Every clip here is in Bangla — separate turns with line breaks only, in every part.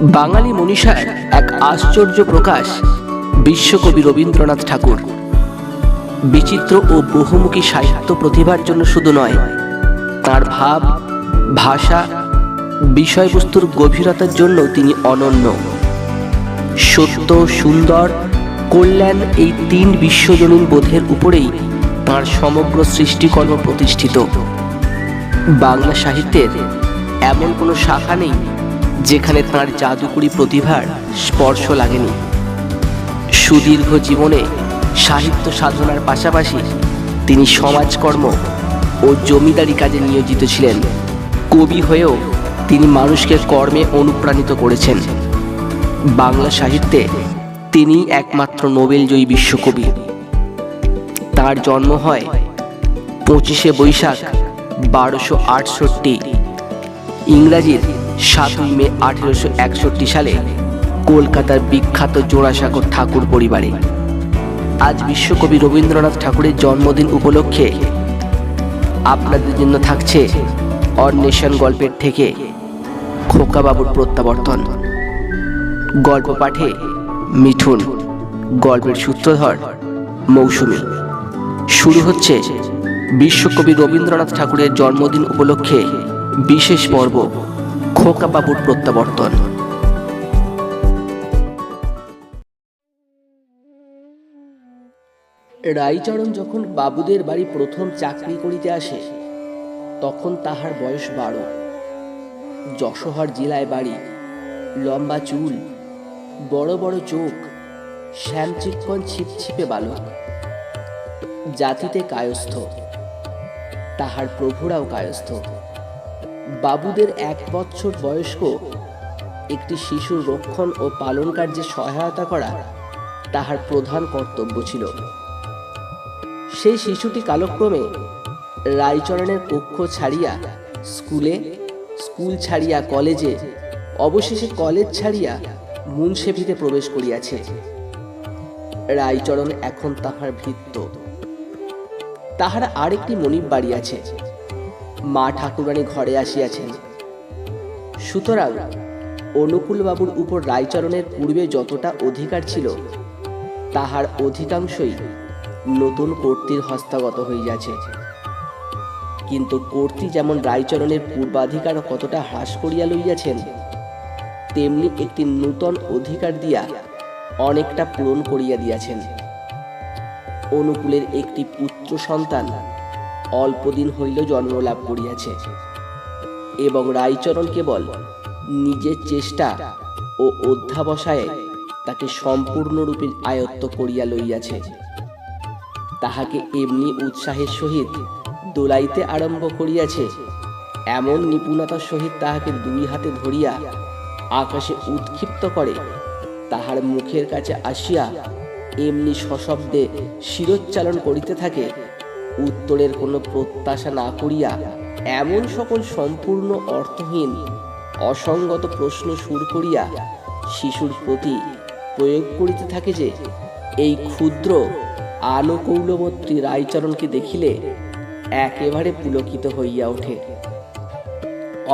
বাঙালি মনীষার এক আশ্চর্য প্রকাশ বিশ্বকবি রবীন্দ্রনাথ ঠাকুর। বিচিত্র ও বহুমুখী সাহিত্য প্রতিভার জন্য শুধু নয়, তার ভাব, ভাষা, বিষয়বস্তুর গভীরতার জন্য তিনি অনন্য। সত্য, সুন্দর, কল্যাণ এই তিন বিশ্বজনীন বোধের উপরেই তাঁর সমগ্র সৃষ্টিকর্ম প্রতিষ্ঠিত। বাংলা সাহিত্যের এমন কোনো শাখা নেই যেখানে তাঁর জাদুকরী প্রতিভার স্পর্শ লাগেনি। সুদীর্ঘ জীবনে সাহিত্য সাধনার পাশাপাশি তিনি সমাজকর্ম ও জমিদারি কাজে নিয়োজিত ছিলেন। কবি হয়েও তিনি মানুষকে কর্মে অনুপ্রাণিত করেছেন। বাংলা সাহিত্যে তিনি একমাত্র নোবেলজয়ী বিশ্বকবি। তার জন্ম হয় 25শে বৈশাখ 1268, ইংরাজির 7ই মে 1861 সালে কলকাতার বিখ্যাত জোড়াসাঁকোর ঠাকুর পরিবারে। আজ বিশ্বকবি রবীন্দ্রনাথ ঠাকুরের জন্মদিন উপলক্ষে আপনাদের জন্য থাকছে অন্বেষণ গল্পের থেকে খোকাবাবুর প্রত্যাবর্তন। গল্প পাঠে মিঠুন, গল্পের সূত্রধর মৌসুমী। শুরু হচ্ছে বিশ্বকবি রবীন্দ্রনাথ ঠাকুরের জন্মদিন উপলক্ষে বিশেষ পর্ব খোকাবাবুর প্রত্যাবর্তন। রাইচরণ যখন বাবুদের বাড়ি প্রথম চাকরি করিতে আসে, তখন তাহার বয়স 12। যশোহর জেলায় বাড়ি, লম্বা চুল, বড় বড় চোখ, শ্যামচিক্কন ছিপছিপে বালক। জাতিতে কায়স্থ, তাহার প্রভুরাও কায়স্থ। বাবুদের 1 বৎসর বয়স্ক একটি শিশুর রক্ষণ ও পালন কার্যে সহায়তা করা তাহার প্রধান কর্তব্য ছিল। সেই শিশুটি কালক্রমে রাইচরণের কক্ষ ছাড়িয়া স্কুলে, স্কুল ছাড়িয়া কলেজে, অবশেষে কলেজ ছাড়িয়া মুন্সেফিতে প্রবেশ করিয়াছে। রাইচরণ এখন তাহার ভৃত্য। তাহার আরেকটি মনিব বাড়ি আছে। মা ঠাকুরানী ঘরে আসিয়াছেন। সুতরাং অনুকূলবাবুর উপর রাইচরণের পূর্বে যতটা অধিকার ছিল, তাহার অধিকাংশই নতুন কর্ত্রীর হস্তগত হইয়াছে। কিন্তু কর্ত্রী যেমন রাইচরণের পূর্বাধিকার কতটা হ্রাস করিয়া লইয়াছেন, তেমনি একটি নূতন অধিকার দিয়া অনেকটা পূরণ করিয়া দিয়াছেন। অনুকূলের একটি পুত্র সন্তান অল্পদিন হইল জন্মলাভ করিয়াছে এবং রাইচরণ কেবল নিজের চেষ্টা ও অধ্যাবসায়ে তাকে সম্পূর্ণরূপে আয়ত্ত করিয়া লইয়াছে। তাহাকে এমনি উৎসাহের সহিত দোলাইতে আরম্ভ করিয়াছে, এমন নিপুণতার সহিত তাহাকে 2 হাতে ধরিয়া আকাশে উৎক্ষিপ্ত করে, তাহার মুখের কাছে আসিয়া এমনি সশব্দে শিরোচ্চালন করিতে থাকে, উত্তরের কোনো প্রত্যাশা না করিয়া এমন সকল সম্পূর্ণ অর্থহীন অসঙ্গত প্রশ্ন সুর করিয়া শিশুর প্রতি প্রয়োগ করিতে থাকে যে এই ক্ষুদ্র আনুকৌলবর্তী রাইচরণকে দেখিলে একেবারে পুলকিত হইয়া ওঠে।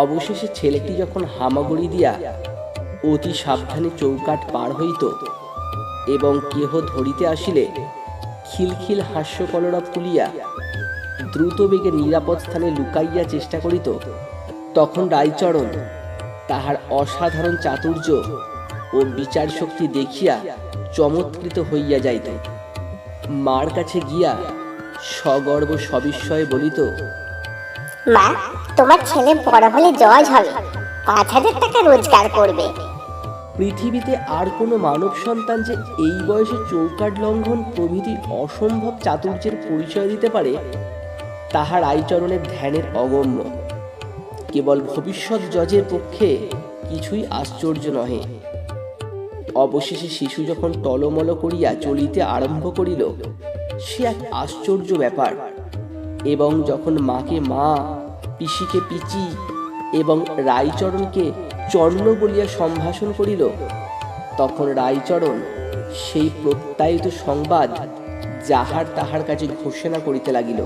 অবশেষে ছেলেটি যখন হামাগুড়ি দিয়া অতি সাবধানে চৌকাঠ পার হইত এবং কেহ ধরিতে আসিলে খিলখিল হাস্যকলরব তুলিয়া দ্রুত বেগে নিরাপদ স্থানে লুকাইয়া চেষ্টা করিত, তখন রাইচরণ তাহার অসাধারণ চাতুর্য ও বিচার শক্তি দেখিয়া চমৎকৃত হইয়া যাইত। মার কাছে গিয়া সগর্ব সবিস্ময়ে বলিত,
মা, তোমার ছেলে বড় হলে জজ হবে, 5,000 টাকা রোজগার করবে।
পৃথিবীতে আর কোনো মানব সন্তান যে এই বয়সে চৌকাঠ লঙ্ঘন প্রভৃতি অসম্ভব চাতুর্যের পরিচয় দিতে পারে, তাহার রাইচরণের ধ্যানের অগম্য। কেবল ভবিষ্যৎ জজের পক্ষে কিছুই আশ্চর্য নহে। অবশেষে শিশু যখন টলমল করিয়া চলিতে আরম্ভ করিল, সে এক আশ্চর্য ব্যাপার। এবং যখন মাকে মা, পিসিকে পিচি এবং রাইচরণকে চন্ন বলিয়া সম্ভাষণ করিল, তখন রাইচরণ সেই প্রত্যায়িত সংবাদ যাহার তাহার কাছে ঘোষণা করিতে লাগিল।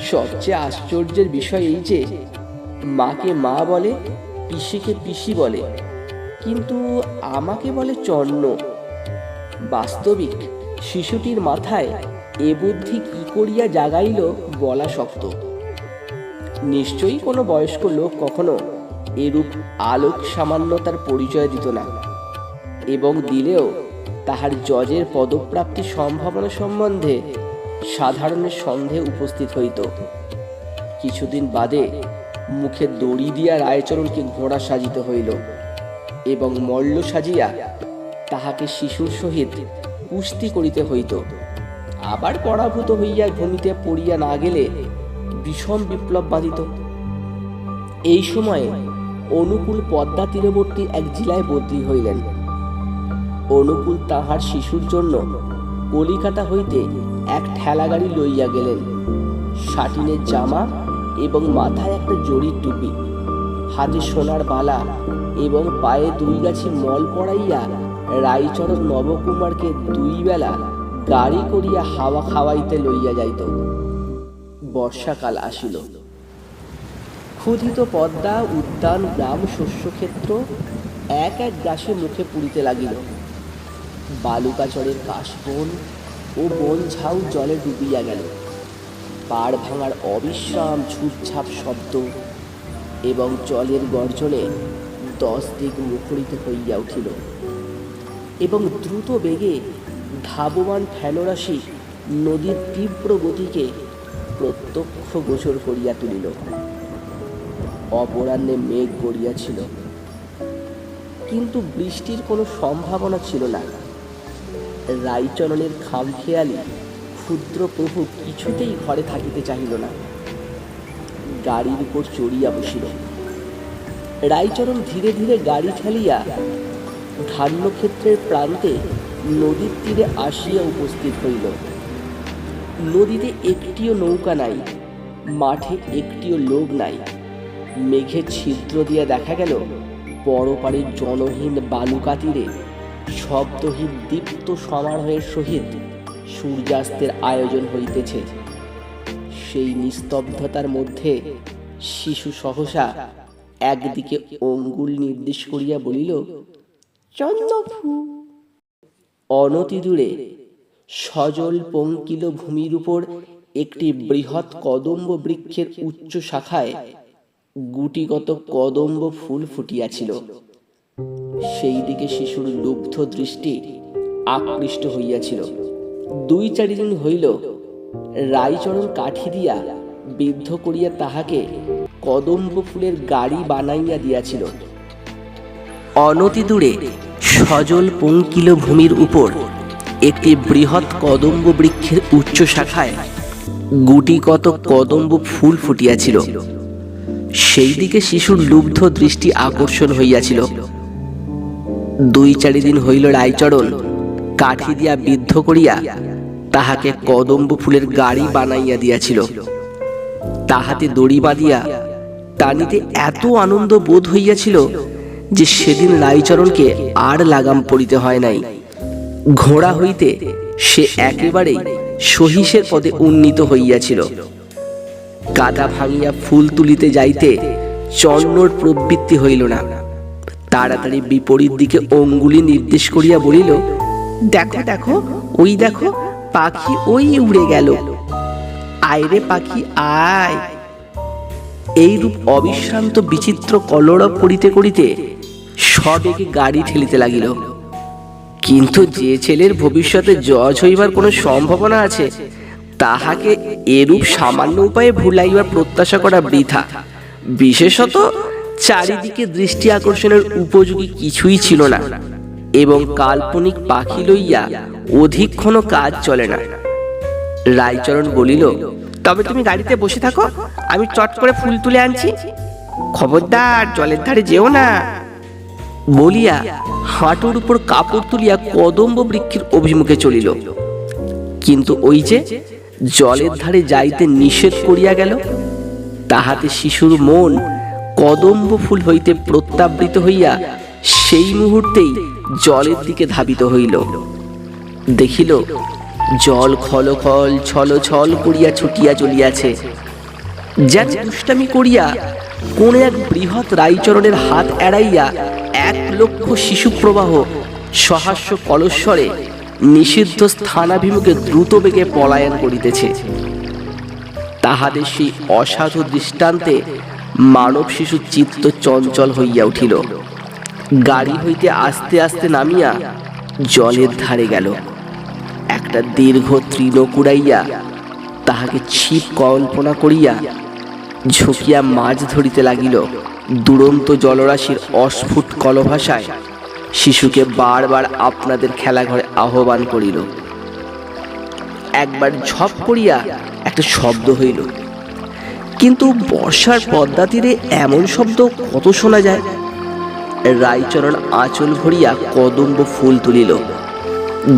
সবচেয়ে আশ্চর্যের বিষয় এই যে মাকে মা বলে, পিসিকে পিসি বলে, কিন্তু আমাকে বলে চন্ন। বাস্তবিক শিশুটির মাথায় এ বুদ্ধি কি করিয়া জাগাইল বলা শক্ত। নিশ্চয়ই কোনো বয়স্ক লোক কখনো এরূপ আলোক সামান্যতার পরিচয় দিত না, এবং দিলেও তাহার জজের পদপ্রাপ্তির সম্ভাবনা সম্বন্ধে সাধারণের সন্দেহ উপস্থিত হইত। কিছুদিন বাদে মুখে দড়ি দিয়া রায়চরণকে ঘোড়া সাজিতে হইল, এবং মল্ল সাজিয়া তাহাকে শিশুর সহিত কুস্তি করিতে হইত। আবার পরাভূত হইয়া ভূমিতে পড়িয়া না গেলে বিষম বিপ্লব বাঁধিত। এই সময়ে অনুকূল পদ্মা তীরবর্তী এক জেলায় বদলি হইলেন। অনুকূল তাহার শিশুর জন্য কলিকাতা হইতে এক ঠেলাগাড়ি লইয়া গেলেন। সাটিনের জামা এবং মাথায় একটা জরির টুপি, হাতে সোনার বালা এবং পায়ে 2 গাছি মল পড়াইয়া রায়চরণ নবকুমারকে 2 বেলা গাড়ি করিয়া হাওয়া খাওয়াইতে লইয়া যাইত। বর্ষাকাল আসিল। ক্ষুধিত পদ্মা, উদ্যান, গ্রাম, শস্যক্ষেত্র এক এক গ্রাসে মুখে পুড়িতে লাগিল। বালুকাচরের কাশবন ও বন ঝাউ জলে ডুবিয়া গেল। পাড় ভাঙার অবিশ্রাম ঝুপঝাপ শব্দ এবং জলের গর্জনে 10 দিক মুখরিত হইয়া উঠিল, এবং দ্রুত বেগে ধাবমান ফেনরাশি নদীর তীব্র গতিকে প্রত্যক্ষ গোচর করিয়া তুলিল। অপরাহ্নে মেঘ গড়িয়াছিল, কিন্তু বৃষ্টির কোনো সম্ভাবনা ছিল না। রায়চরণের খামখেয়ালি ক্ষুদ্র প্রভু কিছুতেই ঘরে থাকিতে চাহিল না। গাড়ির উপর চড়িয়া বসিল। রায়চরণ ধীরে ধীরে গাড়ি ঠেলিয়া ধান্যক্ষেত্রের প্রান্তে নদীর তীরে আসিয়া উপস্থিত হইল। নদীতে একটিও নৌকা নাই, মাঠে একটিও লোক নাই। মেঘের ছিদ্র দিয়া দেখা গেল পরপারের জনহীন বালুকা তীরে শব্দহীন দীপ্ত সমারোহের সহিত সূর্যাস্তের আয়োজন হইতেছে। সেই নিস্তব্ধতার মধ্যে শিশু সহসা একদিকে অঙ্গুল নির্দেশ করিয়া বলিল, চন্দ্রফু। অনতি দূরে সজল পঙ্কিল ভূমির উপর একটি বৃহৎ কদম্ব বৃক্ষের উচ্চ শাখায় গুটিগত কদম্ব ফুল ফুটিয়াছিল। সেই দিকে শিশুর লুব্ধ দৃষ্টি আকৃষ্ট হইয়াছিল। 2-4 দিন হইল রায়চরণ কাঠি দিয়া বিদ্ধ করিয়া তাহাকে কদম্ব ফুলের গাড়ি বানাইয়া দিয়াছিল। অনতি দূরে সজল পঙ্কিল ভূমির উপর একটি বৃহৎ কদম্ব বৃক্ষের উচ্চ শাখায় গুটিগত কদম্ব ফুল ফুটিয়াছিল। সেই দিকে শিশুর লুব্ধ দৃষ্টি আকর্ষণ হইয়াছিল। 2-4 দিন হইল রায়চরণ কাঠি দিয়া বিদ্ধ করিয়া তাহাকে কদম্ব ফুলের গাড়ি বানাইয়া দিয়াছিল। তাহাতে দড়ি বাঁধিয়া টানিতে এত আনন্দ বোধ হইয়াছিল যে সেদিন রায়চরণকে আর লাগাম পড়িতে হয় নাই। ঘোড়া হইতে সে একেবারেই সহিসের পদে উন্নীত হইয়াছিল। কাদা ভাঙিয়া ফুল তুলিতে যাইতে চন্নর প্রবৃত্তি হইল না। তাড়াতাড়ি বিপরীত দিকে অঙ্গুলি নির্দেশ করিয়া বলিল, দেখো দেখো, ওই দেখো, পাখি ওই উড়ে গেল। আয়রে পাখি আয়। এইরূপ অবিশ্রান্ত বিচিত্র কলরব করিতে করিতে সবেগে গাড়ি ঠেলিতে লাগিল। কিন্তু যে ছেলের ভবিষ্যতে জজ হইবার কোনো সম্ভাবনা আছে, তাহাকে এরূপ সামান্য উপায়ে ভুলাইবার প্রত্যাশা করা বৃথা। বিশেষত চারিদিকে দৃষ্টি আকর্ষণের উপযোগী কিছুই ছিল না, এবং কাল্পনিক পাখি লইয়া অধিকক্ষণ কাজ চলে না। রায়চরণ বলিল, তবে তুমি গাড়িতে বসে থাকো, আমি চট করে ফুল তুলে আনছি। খবরদার জলের ধারে যেও না। বলিয়া হাঁটুর উপর কাপড় তুলিয়া কদম্ব বৃক্ষের অভিমুখে চলিল। কিন্তু ওই যে জলের ধারে যাইতে নিষেধ করিয়া গেল, তাহাতে শিশুর মন কদম্ব ফুল হইতে প্রত্যাবৃত হইয়া সেই মুহূর্তেই জলের দিকে ধাবিত হইল। দেখিল জল খলখল ছলছল করিয়া ছুটিয়া চলিয়াছে। যেন দুষ্টামি করিয়া কোন এক বৃহৎ রায়চরণের হাত এড়াইয়া 1 লক্ষ শিশু প্রবাহ সহাস্য কলস্বরে নিষিদ্ধ স্থানাভিমুখে দ্রুত বেগে পলায়ন করিতেছে। তাহাদের সেই অসাধু দৃষ্টান্তে মানব শিশুর চিত্ত চঞ্চল হইয়া উঠিল। গাড়ি হইতে আস্তে আস্তে নামিয়া জলের ধারে গেল। একটা দীর্ঘ তৃণ কুড়াইয়া তাহাকে ছিপ কল্পনা করিয়া ঝুঁকিয়া মাছ ধরিতে লাগিল। দুরন্ত জলরাশির অস্ফুট কলভাষায় শিশুকে বারবার আপনাদের খেলাঘরে আহ্বান করিল। একবার ঝপ করিয়া একটা শব্দ হইল, কিন্তু বর্ষার পদ্মা তীরে এমন শব্দ কত শোনা যায়। রাইচরণ আঁচল ভরিয়া কদম্ব ফুল তুলিল।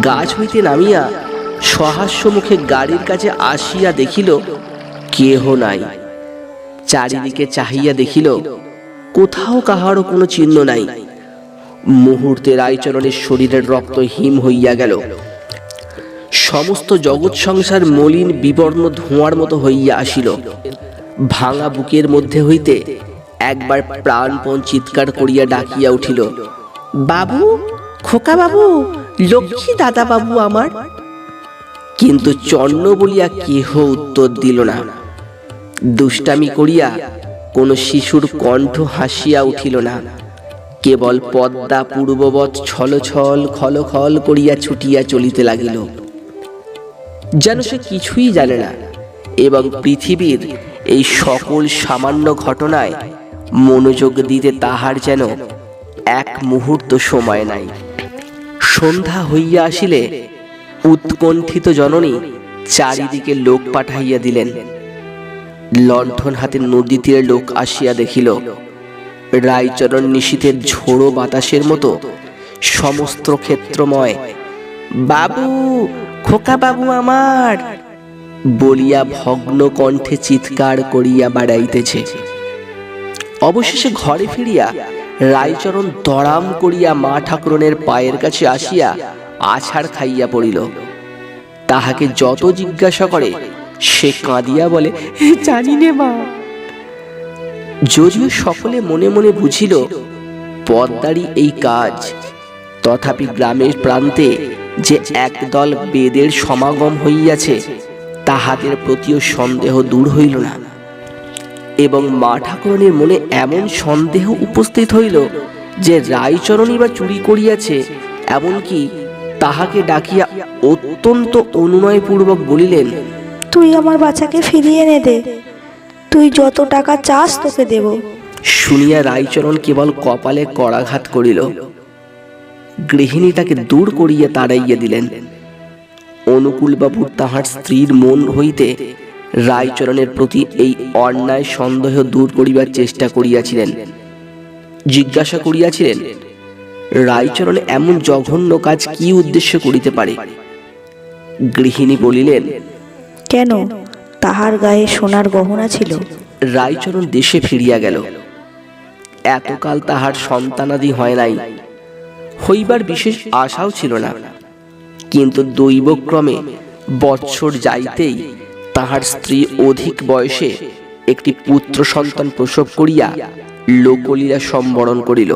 গাছ হইতে নামিয়া সহাস্য মুখে গাড়ির কাছে আসিয়া দেখিল কেহ নাই। চারিদিকে চাহিয়া দেখিল কোথাও কাহারও কোনো চিহ্ন নাই। মুহূর্তে রাইচরণের শরীরের রক্ত হিম হইয়া গেল। সমস্ত জগৎ সংসার মলিন বিবর্ণ ধোঁয়ার মতো হইয়া আসিল। ভাঙা বুকের মধ্যে হইতে একবার প্রাণপণ চিৎকার করিয়া ডাকিয়া উঠিল, বাবু, খোকা বাবু, লক্ষ্মী দাদা বাবু আমার। কিন্তু চন্ন বলিয়া কেহ উত্তর দিল না। দুষ্টামি করিয়া কোন শিশুর কণ্ঠ হাসিয়া উঠিল না। কেবল পদ্মা পূর্ববৎ ছলছল খলখল করিয়া ছুটিয়া চলিতে লাগিল, যেন সে কিছুই জানে না এবং পৃথিবীর এই সকল সামান্য ঘটনায় মনোযোগ দিতে তাহার যেন এক মুহূর্ত সময় নাই। সন্ধ্যা হইয়া আসিলে উৎকণ্ঠিত জননী চারিদিকে লোক পাঠাইয়া দিলেন। লণ্ঠন হাতে নদী তীরে লোক আসিয়া দেখিল রাইচরণ নিশীথের ঝোড়ো বাতাসের মতো সমস্ত ক্ষেত্রময় বাবু, খোকা বাবু আমার বলিয়া ভগ্ন কণ্ঠে চিৎকার করিয়া বাড়াইতেছে। অবশেষে ঘরে ফিরিয়া রাইচরণ দড়াম করিয়া মা ঠাকুরনের পায়ের কাছে আসিয়া আছাড় খাইয়া পড়িল। তাহাকে যত জিজ্ঞাসা করে সে কাঁদিয়া বলে, জানি নে মা। যদিও সকলে মনে মনে বুঝিল পদ্মারই এই কাজ, তথাপি গ্রামের প্রান্তে যে একদল বেদের সমাগম হইয়াছে তাহাদের প্রতিও সন্দেহ দূর হইল না। এবং মা ঠাকুরানীর মনে এমন সন্দেহ উপস্থিত হইল যে রাইচরণই বা চুরি করিয়াছে। এমনকি তাহাকে ডাকিয়া অত্যন্ত অনুনয়পূর্বক বলিলেন,
তুই আমার বাচ্চাকে ফিরিয়ে এনে দে, তুই যত টাকা চাস তোকে দেব।
শুনিয়া রাইচরণ কেবল কপালে করাঘাত করিল। গৃহিণীটাকে দূর করিয়া তাড়াইয়া দিলেন। অনুকূলবাবু তাহার স্ত্রীর মন হইতে রাইচরণের প্রতি এই অন্যায় সন্দেহ দূর করিবার চেষ্টা করিয়াছিলেন। জিজ্ঞাসা করিয়াছিলেন রাইচরণ এমন জঘন্য কাজ কি উদ্দেশ্য করিতে পারে। গৃহিণী বলিলেন,
কেন, তাহার গায়ে সোনার গহনা ছিল।
রাইচরণ দেশে ফিরিয়া গেল। এতকাল তাহার সন্তানাদি হয় নাই, হইবার বিশেষ আশাও ছিল না। কিন্তু দৈবক্রমে বৎসর যাইতেই তাহার স্ত্রী অধিক বয়সে একটি পুত্র সন্তান প্রসব করিয়া লোকলীলা সম্বরণ করিল।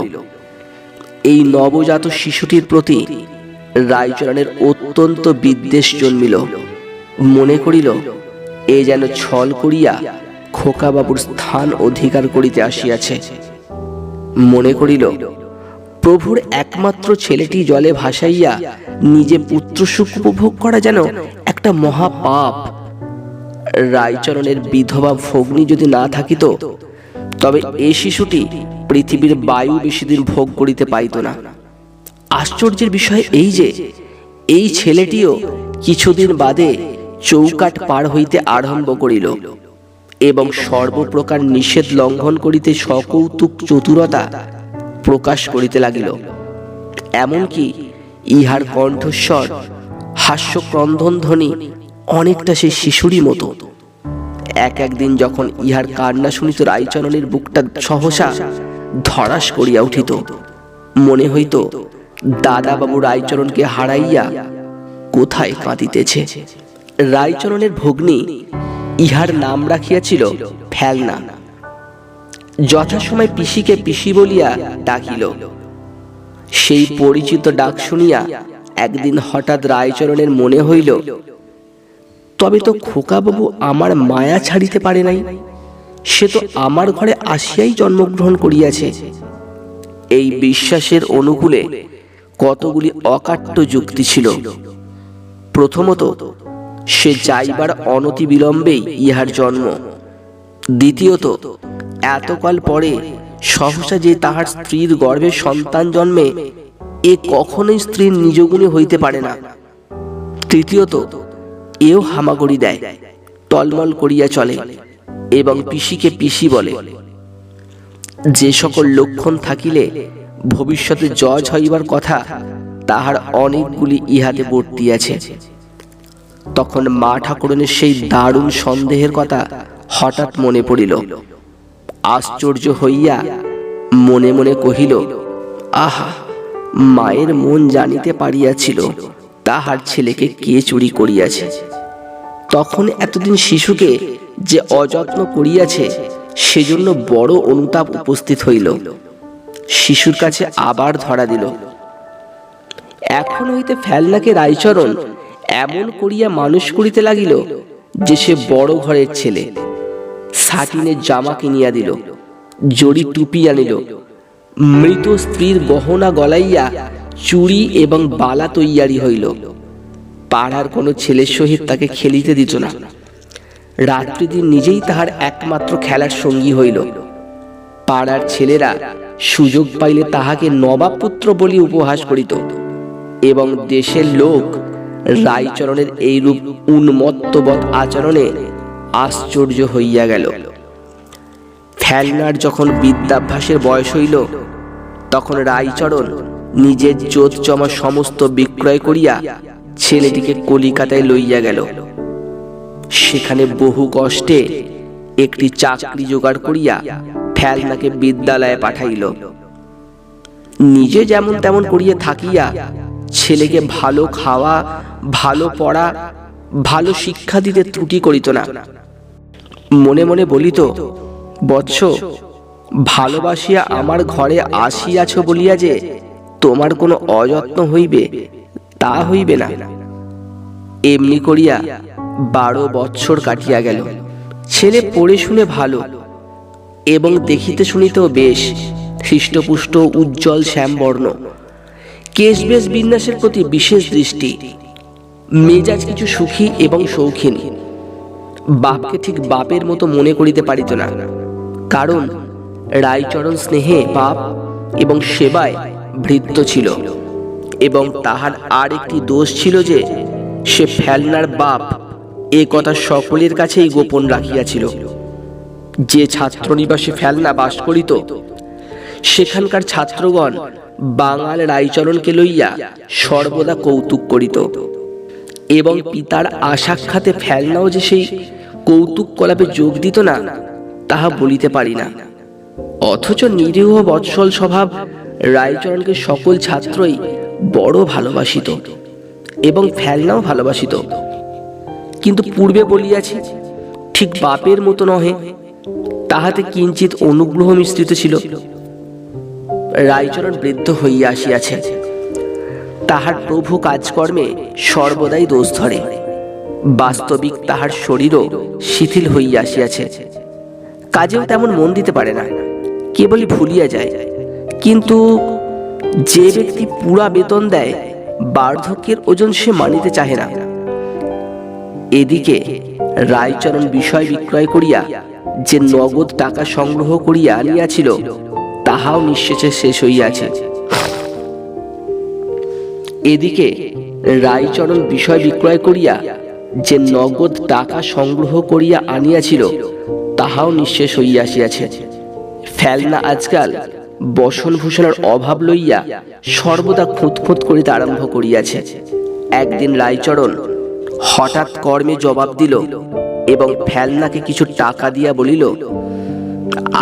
এই নবজাত শিশুটির প্রতি রাইচরণের অত্যন্ত বিদ্বেষ জন্মিল। মনে করিল এ যেন ছল করিয়া খোকাবাবুর স্থান অধিকার করিতে আসিয়াছে। মনে করিল প্রভুর একমাত্র ছেলেটি জলে ভাসাইয়া নিজে পুত্র সুখ উপভোগ করা যেন একটা মহাপাপ। রাইচরণের বিধবা ভগ্নী যদি না থাকিত তবে এ শিশুটি পৃথিবীর বায়ু বেশি দিন ভোগ করিতে পাইত না। আশ্চর্যের বিষয় এই যে এই ছেলেটিও কিছুদিন বাদে চৌকাট পার হইতে আরম্ভ করিল এবং সর্বপ্রকার নিষেধ লঙ্ঘন করিতে সকৌতুক চতুরতা প্রকাশ করিতে লাগিল। এমনকি ইহার কণ্ঠস্বর হাস্যক্রন্দন ধ্বনি অনেকটা সেই শিশুরই মতো। একদিন যখন ইহার কান্না শুনিত রাইচরণের বুকটা সহসা ধরাস করিয়া উঠিত। মনে হইত দাদাবাবু রাইচরণকে হারাইয়া কোথায় কাঁদিতেছে। রাইচরণের ভগ্নী ইহার নাম রাখিয়াছিল ফেলনা। যথাসময় পিসিকে পিসি বলিয়া ডাকিল। সেই পরিচিত ডাক শুনিয়া একদিন হঠাৎ রায়চরণের মনে হইল, তবে তো খোকাবাবু আমার মায়া ছাড়িতে পারে নাই, সে তো আমার ঘরে আসিয়াই জন্মগ্রহণ করিয়াছে। এই বিশ্বাসের অনুকূলে কতগুলি অকাট্য যুক্তি ছিল। প্রথমত, সে যাইবার অনতি বিলম্বেই ইহার জন্ম। দ্বিতীয়ত, এতকাল পরে সহসা যে তাহার স্ত্রীর গর্ভে সন্তান জন্মে, এ কখনোই স্ত্রীর নিজ গুণে হইতে পারে না। তৃতীয়ত, এও হামাগুড়ি দেয়, টলমল করিয়া চলে এবং পিসিকে পিসি বলে। যে সকল লক্ষণ থাকিলে ভবিষ্যতে জজ হইবার কথা, তাহার অনেকগুলি ইহাতে বর্তিয়াছে। তখন মা ঠাকুরনের সেই দারুণ সন্দেহের কথা হঠাৎ মনে পড়িল। আশ্চর্য হইয়া মনে মনে কহিল, আহা, মায়ের মন জানিতে পারিয়াছিল তাহার ছেলেকে কে চুরি করিয়াছে। তখন এতদিন শিশুকে যে অযত্ন করিয়াছে, সেজন্য বড় অনুতাপ উপস্থিত হইল। শিশুর কাছে আবার ধরা দিল। এখন হইতে ফেলনাকে রায়চরণ এমন করিয়া মানুষ করিতে লাগিল যে সে বড় ঘরের ছেলে। সাটিনের জামা কিনিয়া দিল, জড়ি টুপি আনিল, মৃত স্ত্রীর গহনা গলাইয়া চুড়ি এবং বালা তৈয়ারি হইল। পাড়ার কোনো ছেলের সহিত তাকে খেলিতে দিত না। রাত্রিদিন নিজেই তাহার একমাত্র খেলার সঙ্গী হইল। পাড়ার ছেলেরা সুযোগ পাইলে তাহাকে নবাবপুত্র বলি উপহাস করিত এবং দেশের লোক রায়চরণের এইরূপ উন্মত্তবৎ আচরণে আশ্চর্য হইয়া গেল। ফেলনার যখন বিদ্যাভ্যাসের বয়স হইল, তখন রায়চরণ নিজের জোত জমা সমস্ত বিক্রয় করিয়া ছেলেটিকে কলিকাতায় লইয়া গেল। সেখানে বহু কষ্টে একটি চাকরি জোগাড় করিয়া ফেলনাকে বিদ্যালয়ে পাঠাইল। নিজে যেমন তেমন করিয়া থাকিয়া ছেলেকে ভালো খাওয়া, ভালো পড়া, ভালো শিক্ষা দিতে ত্রুটি করিত না। মনে মনে বলিত, বৎস, ভালোবাসিয়া আমার ঘরে আসিয়াছ বলিয়া যে তোমার কোনো অযত্ন হইবে, তা হইবে না। এমনি করিয়া 12 বৎসর কাটিয়া গেল। ছেলে পড়ে শুনে ভালো এবং দেখিতে শুনিতেও বেশ হৃষ্টপুষ্ট, উজ্জ্বল শ্যামবর্ণ, কেশবেশ বিন্যাসের প্রতি বিশেষ দৃষ্টি, মেজাজ কিছু সুখী এবং শৌখিন। বাপকে ঠিক বাপের মতো মনে করিতে পারিত না, কারণ রায়চরণ স্নেহে বাপ এবং সেবায় ভৃত্য ছিল। এবং তাহার আর একটি দোষ ছিল যে সে ফেলনার বাপ, এ কথা সকলের কাছেই গোপন রাখিয়াছিল। যে ছাত্রনিবাসে ফেলনা বাস করিত, সেখানকার ছাত্রগণ বাঙাল রায়চরণকে লইয়া সর্বদা কৌতুক করিত এবং পিতার আসাক্ষাতে ফেলনাও যে সেই কৌতুক কলাপে যোগ দিত না, তাহা বলিতে পারি না। অথচ নিরীহ বৎসল স্বভাব রায়চরণকে সকল ছাত্রই বড় ভালোবাসিত এবং ফেলনাও ভালোবাসিত। কিন্তু পূর্বে বলিয়াছি, ঠিক বাপের মতো নহে, তাহাতে কিঞ্চিত অনুগ্রহ মিশ্রিত ছিল। রায়চরণ বৃদ্ধ হইয়া আসিয়াছে, তাহার প্রভু কাজকর্মে সর্বদাই দোষ ধরে। বাস্তবিক তাহার শরীরও শিথিল হইয়া আসিয়াছে, কাজেও তেমন মন দিতে পারে না, কেবলই ভুলিয়া যায়। কিন্তু যে ব্যক্তি পুরা বেতন দেয়, বার্ধক্যের ওজন সে মানিতে চাহে না। এদিকে রায়চরণ বিষয় বিক্রয় করিয়া যে নগদ টাকা সংগ্রহ করিয়া আনিয়াছিল, তাহাও নিঃশেষে শেষ হইয়াছে। এদিকে রায়চরণ বিষয় বিক্রয় করিয়া যে নগদ টাকা সংগ্রহ করিয়া আনিয়াছিল, তাহাও নিঃশেষ হইয়া আসিয়াছে। ফেলনা আজকাল বসনভূষণের অভাব লইয়া সর্বদা খুঁতখুঁত করিতে আরম্ভ করিয়াছে। একদিন রায়চরণ হঠাৎ কর্মে জবাব দিল এবং ফেলনাকে কিছু টাকা দিয়া বলিল,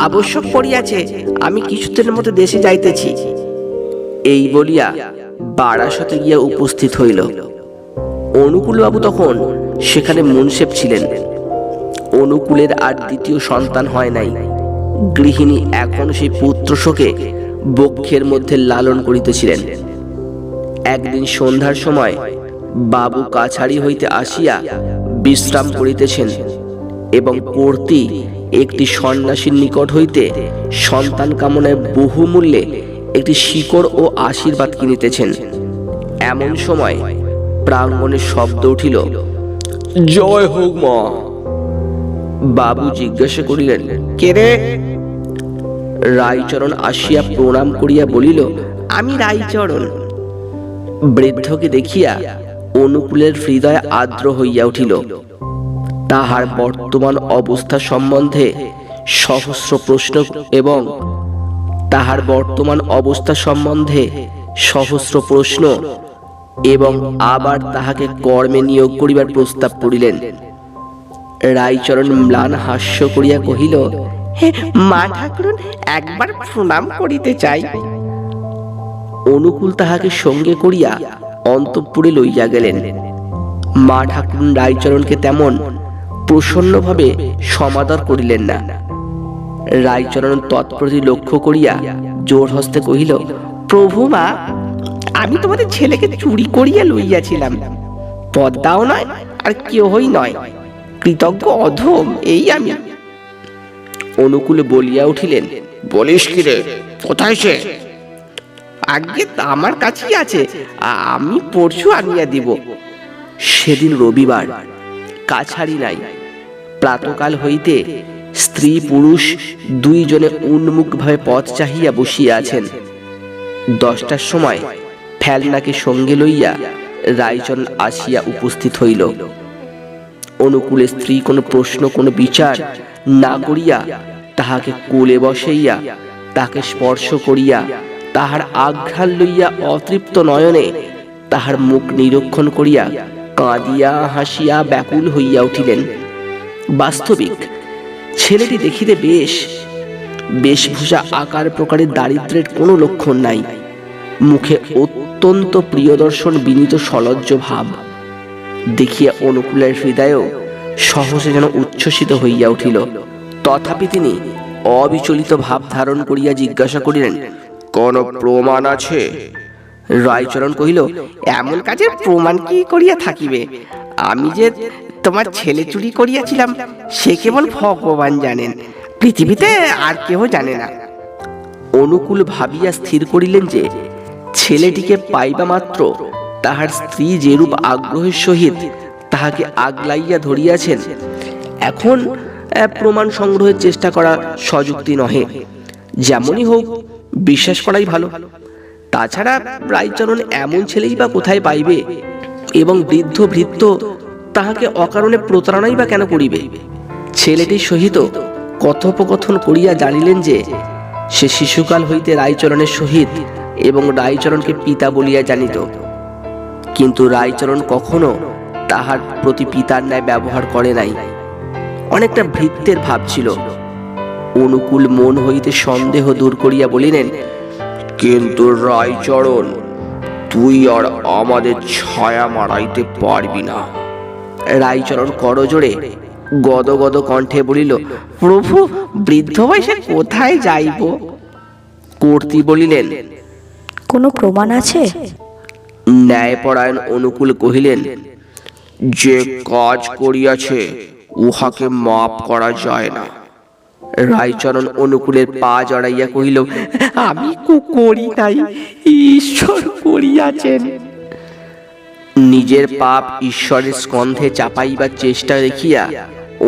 আবশ্যক পড়িয়াছে, আমি কিছুদিনের মধ্যে দেশে যাইতেছি। এই বলিয়া বারাসতে গিয়া উপস্থিত হইল। অনুকূলবাবু তখন সেখানে মুনসেফ ছিলেন। অনুকূলের আর দ্বিতীয় সন্তান হয় নাই। গৃহিণী এখন সেই পুত্র শোকে বক্ষের মধ্যে লালন করিতেছিলেন। একদিন সন্ধ্যার সময় বাবু কাছারি হইতে আসিয়া বিশ্রাম করিতেছেন এবং কর্ত্রী একটি সন্ন্যাসীর নিকট হইতে সন্তান কামনায় বহুমূল্যে একটি শিকড় ও আশীর্বাদ কিনিতেছেন। এমন সময় প্রাঙ্গণে শব্দ উঠিল, জয় হোক মা। বাবু জিজ্ঞাসা করিলেন, কে রে? রায়চরণ আসিয়া প্রণাম করিয়া বলিল, আমি রায়চরণ। বৃদ্ধকে দেখিয়া অনুকূলের হৃদয় আর্দ্র হইয়া উঠিল। তাহার বর্তমান অবস্থা সম্বন্ধে সহস্র প্রশ্ন এবং আবার তাহাকে কর্মে নিয়োগ করিবার প্রস্তাব করিলেন। রায়চরণ ম্লান হাস্য করিয়া কহিল, হে মা ঠাকুরুন, একবার প্রণাম করিতে চাই। অনুকূল তাহাকে সঙ্গে করিয়া অন্তঃপুরে লইয়া গেলেন। মা ঠাকুরুন রায়চরণকে তেমন প্রসন্নভাবে সমাদর করিলেন না। রায়চরণ তৎপ্রতি লক্ষ্য করিয়া জোর হস্তে কহিল, প্রভু মা, আমি তোমাদের ছেলেকে চুরি করিয়া লইয়াছিলাম। পদ্মাও নয় আর কেহই নয়, কৃতজ্ঞ অধম এই আমি। অনুকূল বলিয়া উঠিলেন, বলিস কি রে, কোথায় সে? আগে আমার কাছেই আছে, আমি পরশু আনিয়া দিব। সেদিন রবিবার, কাছারি নাই। প্রাতকাল হইতে স্ত্রী পুরুষ দুইজনে উন্মুখভাবে পথ চাহিয়া বসিয়া আছেন। 10টার সময় ফেলনাকে সঙ্গে লইয়া রায়চরণ আসিয়া উপস্থিত হইল। অনুকূলে স্ত্রী কোনো প্রশ্ন কোনো বিচার না করিয়া তাহাকে কোলে বসাইয়া তাকে স্পর্শ করিয়া তাহার আঘ্রাণ লইয়া অতৃপ্ত নয়নে তাহার মুখ নিরীক্ষণ করিয়া কাঁদিয়া হাসিয়া ব্যাকুল হইয়া উঠিলেন। বাস্তবিক ছেলেটি দেখিতে বেশভূষা আকার প্রকারের দারিদ্র্যের কোনো লক্ষণ নাই। মুখে অত্যন্ত প্রিয়দর্শন বিনীত সলজ্জ ভাব দেখিয়া অনুকূলের হৃদয়ও সহসে যেন উচ্ছ্বসিত হইয়া উঠিল। তথাপি তিনি অবিচলিত ভাব ধারণ করিয়া জিজ্ঞাসা করিলেন, কোন প্রমাণ আছে? রায়চরণ কহিল, এমন কাজের প্রমাণ কি করিয়া থাকিবে? আমি যে তোমার ছেলে চুরি করিয়াছিলাম সে কেবল ভগবান জানেন, পৃথিবীতে আর কেহ জানে না। অনুকূল ভাবিয়া স্থির করিলেন যে ছেলেটিকে পাইবা মাত্র তাহার স্ত্রী যেরূপ আগ্রহের সহিত তাহাকে আগলাইয়া ধরিয়াছেন, এখন প্রমাণ সংগ্রহের চেষ্টা করা সযুক্তি নহে। যেমনই হোক বিশ্বাস করাই ভালো। তাছাড়া রায়চরণ এমন ছেলেই বা কোথায় পাইবে, এবং বৃদ্ধ ভৃত্য তাহাকে অকারণে প্রতারণাই বা কেন করিবে? ছেলেটির সহিত কথোপকথন করিয়া জানিলেন যে সে শিশুকাল হইতে রায়চরণের সহিত এবং রায়চরণকে পিতা বলিয়া জানিত, কিন্তু রায়চরণ কখনো তাহার প্রতি পিতার ন্যায় ব্যবহার করে নাই। অনেকটা ভৃত্যের ভাব ছিল। অনুকূল মন হইতে সন্দেহ দূর করিয়া বলিলেন, কিন্তু রায়চরণ, তুই আর আমাদের ছায়া মারাইতে পারবি না। রায়চরণ করজোড়ে গদগদ কণ্ঠে বলিল, প্রভু, বৃদ্ধ বয়সে কোথায় যাইব? কর্ত্রী বলিলেন,
কোনো প্রমাণ আছে?
ন্যায়পরায়ণ অনুকূল কহিলেন, যে কাজ করিয়াছে উহাকে মাপ করা যায় না। রায়চরণ অনুকূলের পা জড়াইয়া কহিল, আমি করি নাই, ঈশ্বর করিয়াছেন। নিজের পাপ ঈশ্বরের স্কন্ধে চাপাইবার চেষ্টা দেখিয়া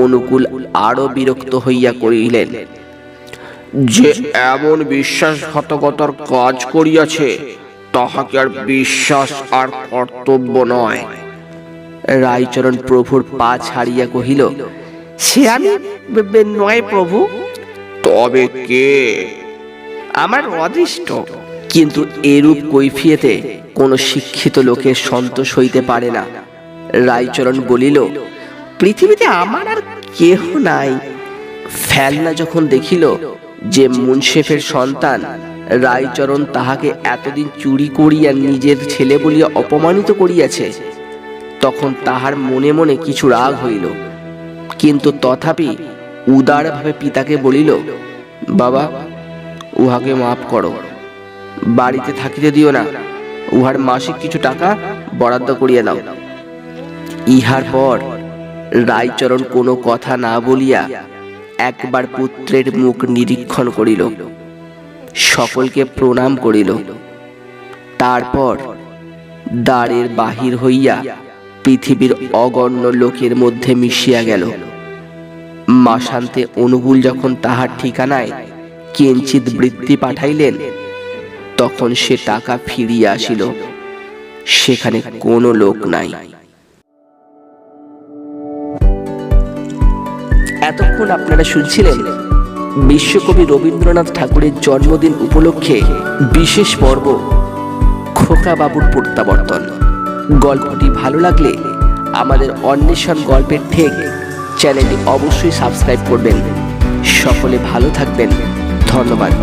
অনুকূল আরো বিরক্ত হইয়া কহিলেন, যে এমন বিশ্বাসঘাতকতার কাজ করিয়াছে তাহাকে আর বিশ্বাস আর কর্তব্য নয়। রায়চরণ প্রভুর পা ছাড়িয়া কহিল, সে আমি নয় প্রভু। তবে কে? আমার অদৃষ্ট। কিন্তু এরূপ কৈফিয়তে কোনো শিক্ষিত লোকের সন্তোষ হইতে পারে না। রায়চরণ বলিল, পৃথিবীতে আমার আর কেহ নাই। ফেলনা যখন দেখিল যে মুনশেফের সন্তান রায়চরণ তাহাকে এতদিন চুরি করিয়া নিজের ছেলে বলিয়া অপমানিত করিয়াছে, তখন তাহার মনে মনে কিছু রাগ হইল, কিন্তু তথাপি উদারভাবে পিতাকে বলিল, বাবা, উহাকে মাফ করো। বাড়িতে থাকিতে দিও না, উহার মাসিক কিছু টাকা বরাদ্দ করিয়া দাও। ইহার পর রায়চরণ কোনো কথা না বলিয়া একবার পুত্রের মুখ নিরীক্ষণ করিল, সকলকে প্রণাম করিল। তারপর দ্বারের বাহির হইয়া পৃথিবীর অগণ্য লোকের মধ্যে মিশিয়া গেল। মাসান্তে অনুকূল যখন তাহার ঠিকানায় কিঞ্চিৎ বৃত্তি পাঠাইলেন, তখন সে টাকা ফিরিয়া আসিল। সেখানে কোনো লোক নাই। এতক্ষণ আপনারা শুনছিলেন বিশ্বকবি রবীন্দ্রনাথ ঠাকুরের জন্মদিন উপলক্ষে বিশেষ পর্ব খোকা বাবুর প্রত্যাবর্তন। গল্পটি ভালো লাগলে আমাদের অন্বেষণ গল্পের ঠেক চ্যানেলটি অবশ্যই সাবস্ক্রাইব করবেন। সকলে ভালো থাকবেন। ধন্যবাদ।